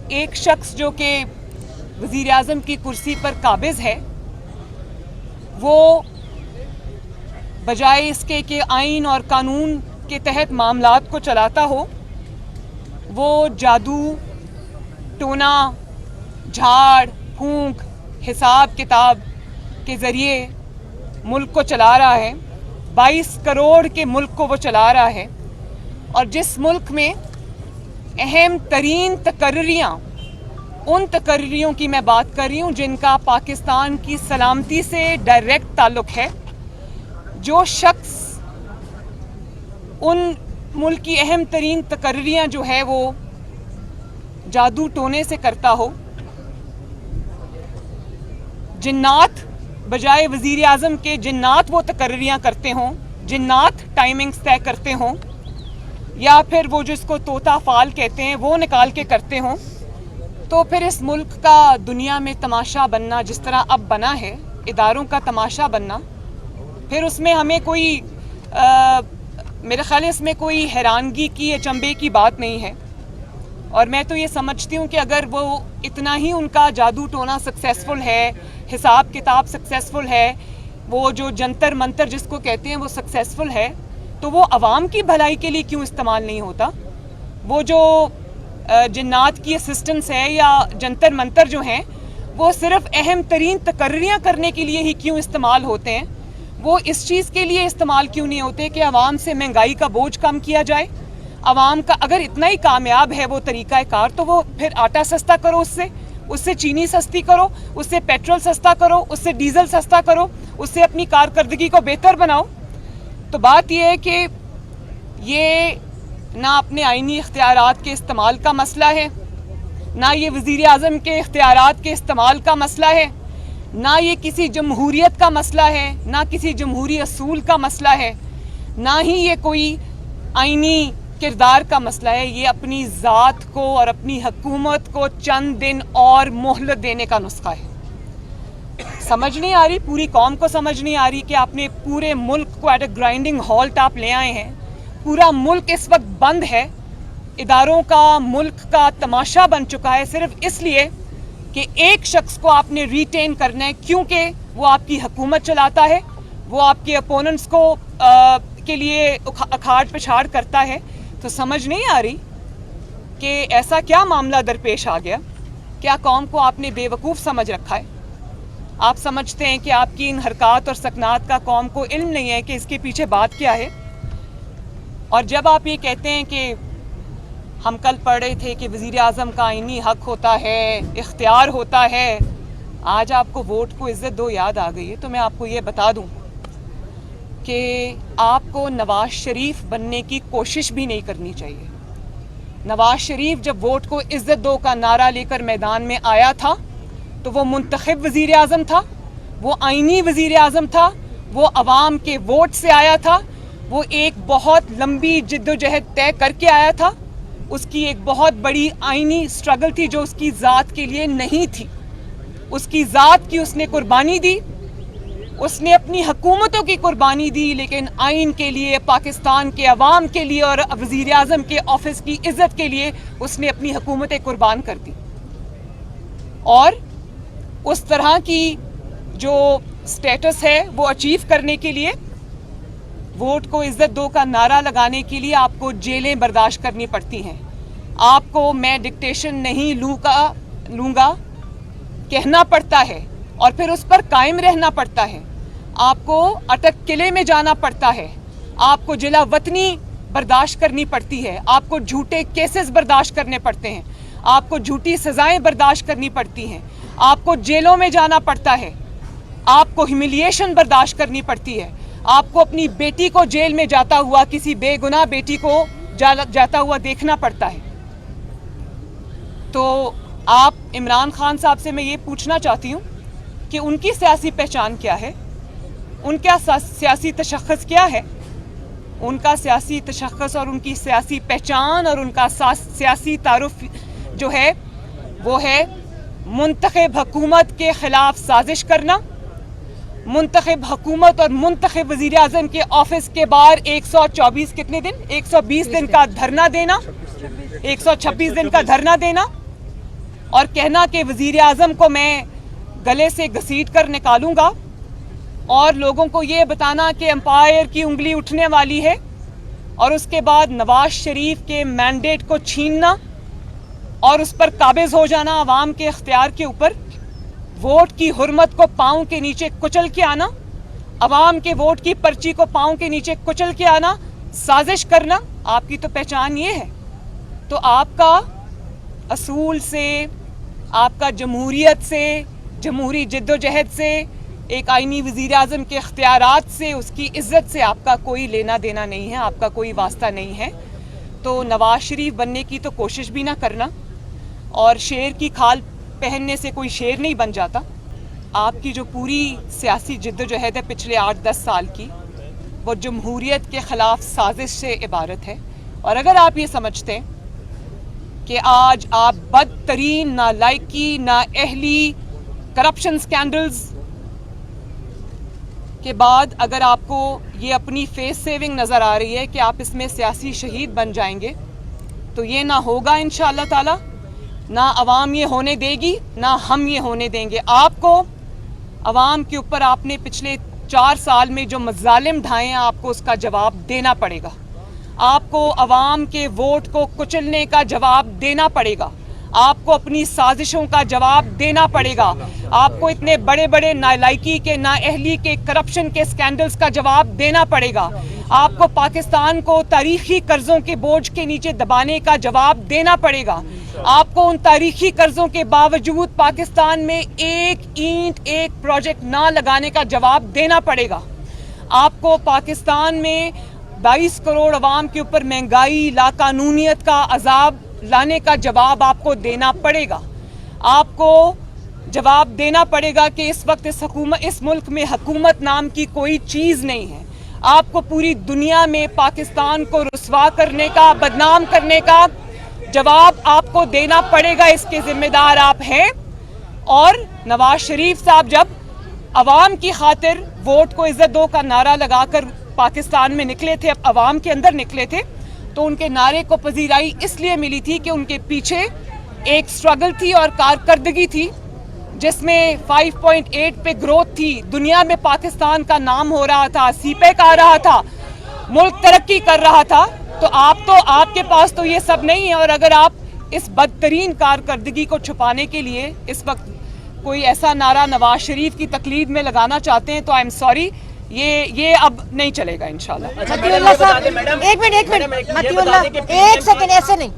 ایک شخص جو کہ وزیر اعظم کی کرسی پر قابض ہے وہ بجائے اس کے کہ آئین اور قانون کے تحت معاملات کو چلاتا ہو وہ جادو ٹونا جھاڑ پھونک حساب کتاب کے ذریعے ملک کو چلا رہا ہے. 22 کروڑ کے ملک کو وہ چلا رہا ہے اور جس ملک میں اہم ترین تقرریاں ان تقرریوں کی میں بات کر رہی ہوں جن کا پاکستان کی سلامتی سے ڈائریکٹ تعلق ہے. جو شخص ان ملک کی اہم ترین تقرریاں جو ہے وہ جادو ٹونے سے کرتا ہو, جنات بجائے وزیر اعظم کے جنات وہ تقرریاں کرتے ہوں, جنات ٹائمنگز طے کرتے ہوں, یا پھر وہ جس کو طوطا فال کہتے ہیں وہ نکال کے کرتے ہوں, تو پھر اس ملک کا دنیا میں تماشا بننا جس طرح اب بنا ہے, اداروں کا تماشا بننا, پھر اس میں ہمیں کوئی میرے خیال ہے اس میں کوئی حیرانگی کی اچنبے کی بات نہیں ہے. اور میں تو یہ سمجھتی ہوں کہ اگر وہ اتنا ہی ان کا جادو ٹونا سکسیسفل ہے, حساب کتاب سکسیسفل ہے, وہ جو جنتر منتر جس کو کہتے ہیں وہ سکسیسفل ہے, تو وہ عوام کی بھلائی کے لیے کیوں استعمال نہیں ہوتا؟ وہ جو جنات کی اسسٹنس ہے یا جنتر منتر جو ہیں وہ صرف اہم ترین تقرریاں کرنے کے لیے ہی کیوں استعمال ہوتے ہیں؟ وہ اس چیز کے لیے استعمال کیوں نہیں ہوتے کہ عوام سے مہنگائی کا بوجھ کم کیا جائے؟ عوام کا اگر اتنا ہی کامیاب ہے وہ طریقہ کار تو وہ پھر آٹا سستا کرو, اس سے چینی سستی کرو, اس سے پیٹرول سستا کرو, اس سے ڈیزل سستا کرو, اس سے اپنی کارکردگی کو بہتر بناؤ. تو بات یہ ہے کہ یہ نہ اپنے آئینی اختیارات کے استعمال کا مسئلہ ہے, نہ یہ وزیر اعظم کے اختیارات کے استعمال کا مسئلہ ہے, نہ یہ کسی جمہوریت کا مسئلہ ہے, نہ کسی جمہوری اصول کا مسئلہ ہے, نہ ہی یہ کوئی آئینی کردار کا مسئلہ ہے. یہ اپنی ذات کو اور اپنی حکومت کو چند دن اور مہلت دینے کا نسخہ ہے. سمجھ نہیں آ رہی, پوری قوم کو سمجھ نہیں آ رہی کہ آپ نے پورے ملک کو ایٹ اے گرائنڈنگ ہالٹ آپ لے آئے ہیں. پورا ملک اس وقت بند ہے, اداروں کا ملک کا تماشا بن چکا ہے صرف اس لیے کہ ایک شخص کو آپ نے ریٹین کرنا ہے کیونکہ وہ آپ کی حکومت چلاتا ہے, وہ آپ کے اپوننٹس کو کے لیے اکھاڑ پچھاڑ کرتا ہے. تو سمجھ نہیں آ رہی کہ ایسا کیا معاملہ درپیش آ گیا؟ کیا قوم کو آپ نے بے وقوف سمجھ رکھا ہے؟ آپ سمجھتے ہیں کہ آپ کی ان حرکات اور سکنات کا قوم کو علم نہیں ہے کہ اس کے پیچھے بات کیا ہے؟ اور جب آپ یہ کہتے ہیں کہ ہم کل پڑھ رہے تھے کہ وزیر اعظم کا آئینی حق ہوتا ہے, اختیار ہوتا ہے, آج آپ کو ووٹ کو عزت دو یاد آ گئی ہے, تو میں آپ کو یہ بتا دوں کہ آپ کو نواز شریف بننے کی کوشش بھی نہیں کرنی چاہیے. نواز شریف جب ووٹ کو عزت دو کا نعرہ لے کر میدان میں آیا تھا تو وہ منتخب وزیر اعظم تھا, وہ آئینی وزیر اعظم تھا, وہ عوام کے ووٹ سے آیا تھا, وہ ایک بہت لمبی جد و جہد طے کر کے آیا تھا, اس کی ایک بہت بڑی آئینی اسٹرگل تھی جو اس کی ذات کے لیے نہیں تھی. اس کی ذات کی اس نے قربانی دی, اس نے اپنی حکومتوں کی قربانی دی, لیکن آئین کے لیے, پاکستان کے عوام کے لیے اور وزیر اعظم کے آفس کی عزت کے لیے اس نے اپنی حکومتیں قربان کر دی. اور اس طرح کی جو سٹیٹس ہے وہ اچیو کرنے کے لیے, ووٹ کو عزت دو کا نعرہ لگانے کے لیے آپ کو جیلیں برداشت کرنی پڑتی ہیں. آپ کو میں ڈکٹیشن نہیں لوں گا کہنا پڑتا ہے اور پھر اس پر قائم رہنا پڑتا ہے. آپ کو اٹک قلعے میں جانا پڑتا ہے, آپ کو جلا وطنی برداشت کرنی پڑتی ہے, آپ کو جھوٹے کیسز برداشت کرنے پڑتے ہیں, آپ کو جھوٹی سزائیں برداشت کرنی پڑتی ہیں, آپ کو جیلوں میں جانا پڑتا ہے, آپ کو ہیوملیشن برداشت کرنی پڑتی ہے, آپ کو اپنی بیٹی کو جیل میں جاتا ہوا, کسی بے گناہ بیٹی کو جاتا ہوا دیکھنا پڑتا ہے. تو آپ عمران خان صاحب سے میں یہ پوچھنا چاہتی ہوں کہ ان کی سیاسی پہچان کیا ہے, ان کا سیاسی تشخص کیا ہے؟ ان کا سیاسی تشخص اور ان کی سیاسی پہچان اور ان کا سیاسی تعارف جو ہے وہ ہے منتخب حکومت کے خلاف سازش کرنا, منتخب حکومت اور منتخب وزیر اعظم کے آفس کے باہر 120 دن کا دھرنا دینا, 126 دن کا دھرنا دینا, اور کہنا کہ وزیر اعظم کو میں گلے سے گھسیٹ کر نکالوں گا اور لوگوں کو یہ بتانا کہ امپائر کی انگلی اٹھنے والی ہے اور اس کے بعد نواز شریف کے مینڈیٹ کو چھیننا اور اس پر قابض ہو جانا عوام کے اختیار کے اوپر، ووٹ کی حرمت کو پاؤں کے نیچے کچل کے آنا، عوام کے ووٹ کی پرچی کو پاؤں کے نیچے کچل کے آنا، سازش کرنا، آپ کی تو پہچان یہ ہے۔ تو آپ کا اصول سے، آپ کا جمہوریت سے، جمہوری جد و جہد سے، ایک آئینی وزیر اعظم کے اختیارات سے، اس کی عزت سے آپ کا کوئی لینا دینا نہیں ہے، آپ کا کوئی واسطہ نہیں ہے۔ تو نواز شریف بننے کی تو کوشش بھی نہ کرنا، اور شیر کی کھال پہننے سے کوئی شیر نہیں بن جاتا۔ آپ کی جو پوری سیاسی جد و جہد ہے پچھلے 8-10 سال کی، وہ جمہوریت کے خلاف سازش سے عبارت ہے۔ اور اگر آپ یہ سمجھتے ہیں کہ آج آپ بدترین نالائکی، نااہلی، کرپشن سکینڈلز کے بعد اگر آپ کو یہ اپنی فیس سیونگ نظر آ رہی ہے کہ آپ اس میں سیاسی شہید بن جائیں گے، تو یہ نہ ہوگا انشاءاللہ تعالی، نہ عوام یہ ہونے دے گی، نہ ہم یہ ہونے دیں گے۔ آپ کو عوام کے اوپر آپ نے پچھلے 4 سال میں جو مظالم ڈھائے ہیں، آپ کو اس کا جواب دینا پڑے گا۔ آپ کو عوام کے ووٹ کو کچلنے کا جواب دینا پڑے گا، آپ کو اپنی سازشوں کا جواب دینا پڑے گا، آپ کو اتنے بڑے بڑے نالائکی کے، نااہلی کے، کرپشن کے سکینڈلز کا جواب دینا پڑے گا، آپ کو پاکستان کو تاریخی قرضوں کے بوجھ کے نیچے دبانے کا جواب دینا پڑے گا، آپ کو ان تاریخی قرضوں کے باوجود پاکستان میں ایک اینٹ، ایک پروجیکٹ نہ لگانے کا جواب دینا پڑے گا، آپ کو پاکستان میں 22 کروڑ عوام کے اوپر مہنگائی، لاقانونیت کا عذاب لانے کا جواب آپ کو دینا پڑے گا، آپ کو جواب دینا پڑے گا کہ اس وقت اس ملک میں حکومت نام کی کوئی چیز نہیں ہے، آپ کو پوری دنیا میں پاکستان کو رسوا کرنے کا، بدنام کرنے کا جواب آپ کو دینا پڑے گا، اس کے ذمہ دار آپ ہیں۔ اور نواز شریف صاحب جب عوام کی خاطر ووٹ کو عزت دو کا نعرہ لگا کر پاکستان میں نکلے تھے، اب عوام کے اندر نکلے تھے، تو ان کے نعرے کو پذیرائی اس لیے ملی تھی کہ ان کے پیچھے ایک سٹرگل تھی اور کارکردگی تھی جس میں 5.8 پہ گروتھ تھی، دنیا میں پاکستان کا نام ہو رہا تھا، سی پیک آ رہا تھا، ملک ترقی کر رہا تھا۔ تو آپ کے پاس تو یہ سب نہیں ہے، اور اگر آپ اس بدترین کارکردگی کو چھپانے کے لیے اس وقت کوئی ایسا نعرہ نواز شریف کی تقلید میں لگانا چاہتے ہیں تو آئی ایم سوری، یہ اب نہیں چلے گا انشاءاللہ۔ متی اللہ صاحب ایک منٹ متی اللہ ایک سیکنڈ، ایسے نہیں۔